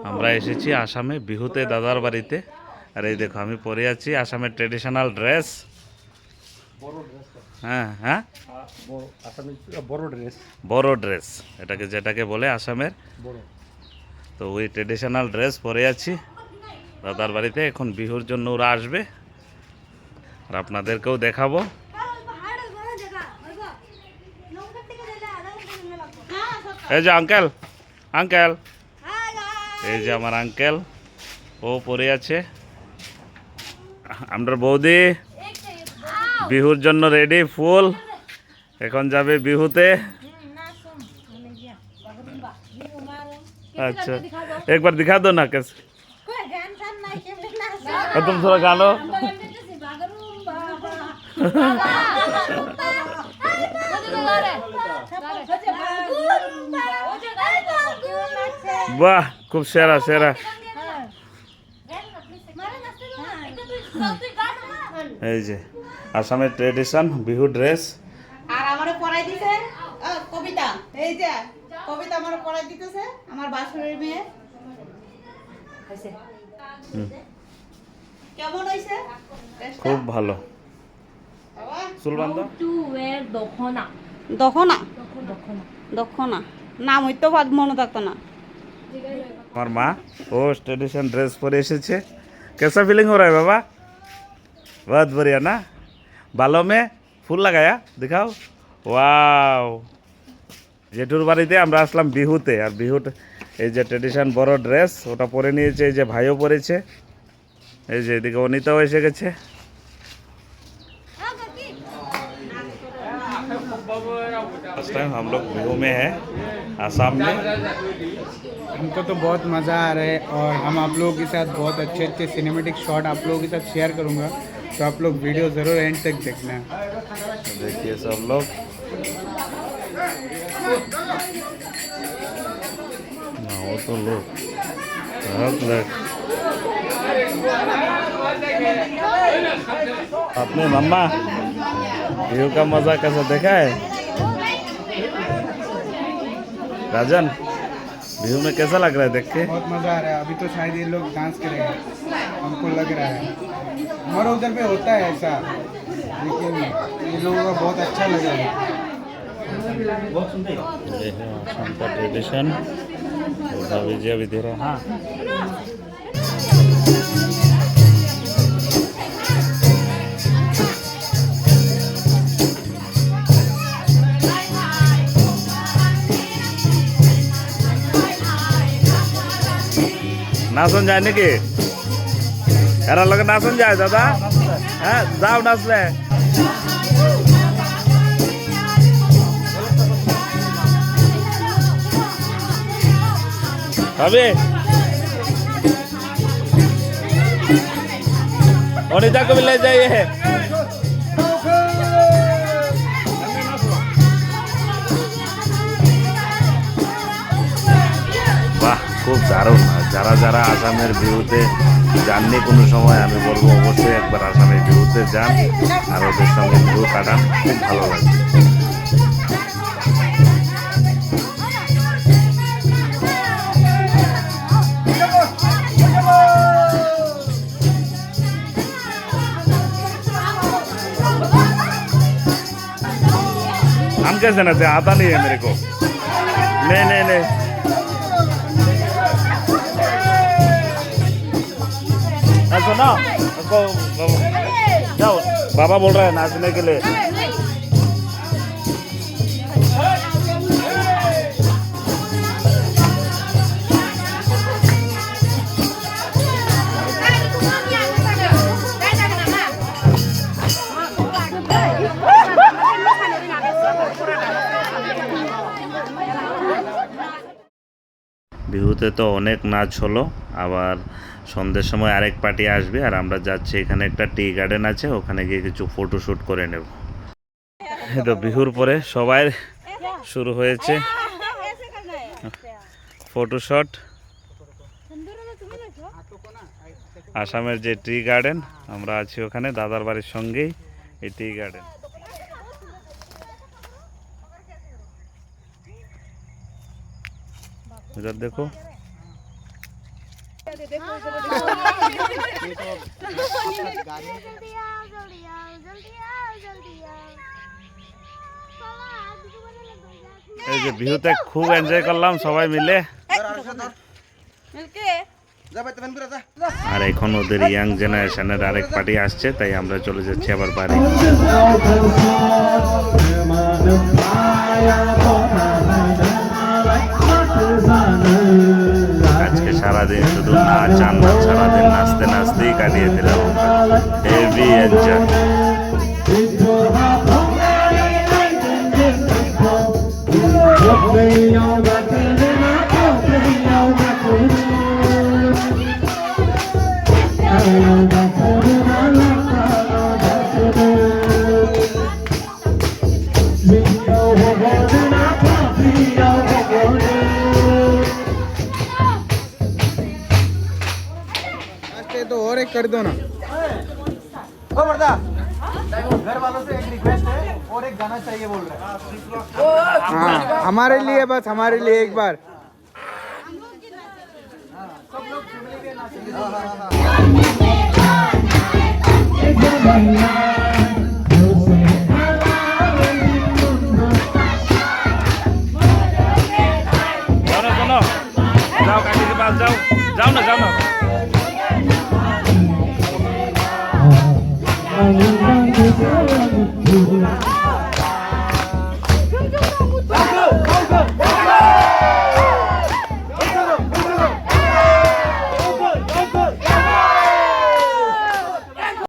আমরা এসেছি আসামে বিহুতে দাদার বাড়িতে। আর এই দেখো আমি পরে আছি আসামের ট্রেডিশনাল ড্রেস। হ্যাঁ হ্যাঁ, বড় ড্রেস এটাকে যেটাকে বলে আসামের। তো ওই ট্রেডিশনাল ড্রেস পরে আছি দাদার বাড়িতে। এখন বিহুর জন্য ওরা আসবে আর আপনাদেরকেও দেখাবো। এই যে আঙ্কেল, আঙ্কেল এই যে আমার আঙ্কেল, ও পরে আছে। আমরা বৌদি বিহুর জন্য রেডি ফুল, এখন যাবে বিহুতে। अच्छा एक बार दिखा दो ना कैसे, तुम थोड़ा गानो। वाह खूब सेरा सेरा। এই যে আসামের ট্রেডিশন বিহু ড্রেস। আর আমারে পরাই দিছে কবিতা, এই যে কবিতা আমারে পরাই দিতেছে আমার বাসুরের মেয়ে। হইছে কেমন হইছে? খুব ভালো। সুলবান্দা টু ওয়্যার দখনা দখনা দখনা দখনা নাম হইতো মনে থাকতো না। আমার মা ও ट्रेडिशन ड्रेस পরে এসেছে। कैसा फीलिंग हो रहा है बाबा? बहुत बढ़िया ना। बालों में फूल लगाया, दिखाओ। वाओ, জেঠুর বাড়িতে আমরা আসলাম বিহুতে। আর বিহুতে এই যে ট্রেডিশন বড় ড্রেস ওটা পরে নিয়েছে। এই যে ভাইও পরেছে, এই যে এদিকে অনিতাও এসে গেছে। फर्स्ट टाइम हम लोग बिहू में है आसाम में। हमको तो बहुत मज़ा आ रहा है और हम आप लोगों के साथ बहुत अच्छे अच्छे सिनेमेटिक शॉट आप लोगों के साथ शेयर करूँगा, तो आप लोग वीडियो ज़रूर एंड तक देखना। देखिए सब लोग वो तो लोग अपने मम्मा बिहू का मजा कैसा देखा है? राजन बिहू में कैसा लग रहा है देख के? बहुत मज़ा आ रहा है। अभी तो शायद ये लोग डांस करेंगे, हमको लग रहा है। हमारे उधर पे होता है ऐसा, लेकिन ये लोगों का बहुत अच्छा लगा है। ये है आसाम का ट्रेडिशन। विजय भी दे रहे हैं। हाँ না শুন যায় নাকি? এরা লোক না শুন যায় দাদা? হ্যাঁ যাও নাচবে। अभी अनिता को भी ले जाइए। বাহ খুব দারুণ। যারা যারা আসামের বিহুতে যাননি কোনো সময়, আমি বলবো অবশ্যই একবার আসামের বিহুতে যান আর ওদের সঙ্গে বিহু কাটান, খুব ভালো লাগবে। हम कैसे नाचे? आता नहीं है मेरे को। नहीं नहीं नहीं, सुनो उसको जाओ, बाबा बोल रहे हैं नाचने के लिए। বিহুতে তো অনেক নাচ হলো, আবার সন্ধ্যের সময় আরেক পার্টি আসবে। আর আমরা যাচ্ছি, এখানে একটা টি গার্ডেন আছে, ওখানে গিয়ে কিছু ফটোশ্যুট করে নেব। তো বিহুর পরে সবাই শুরু হয়েছে ফটোশ্যুট। আসামের যে টি গার্ডেন, আমরা আছি ওখানে দাদার বাড়ির সঙ্গেই এই টি গার্ডেন। इधर देखो। এই যে বিহুতে খুব এনজয় করলাম সবাই মিলে। আর এখন ওদের ইয়াং জেনারেশনের আরেক পার্টি আসছে, তাই আমরা চলে যাচ্ছি আবার বাড়ি। আজকে সারাদিন শুধু নাচ আর নাচ, সারাদিন নাচতে নাচতেই কাটিয়ে দিলাম। Heavy enjoy. तो और एक कर दो ना। घर वालों से एक रिक्वेस्ट है, और एक गाना चाहिए बोल रहे हैं। हाँ, हमारे लिए बस, हमारे लिए एक बार। सब लोग फैमिली के नाचेंगे। सुनो जाओ काकी के पास जाओ, जाओ ना, जाओ ना।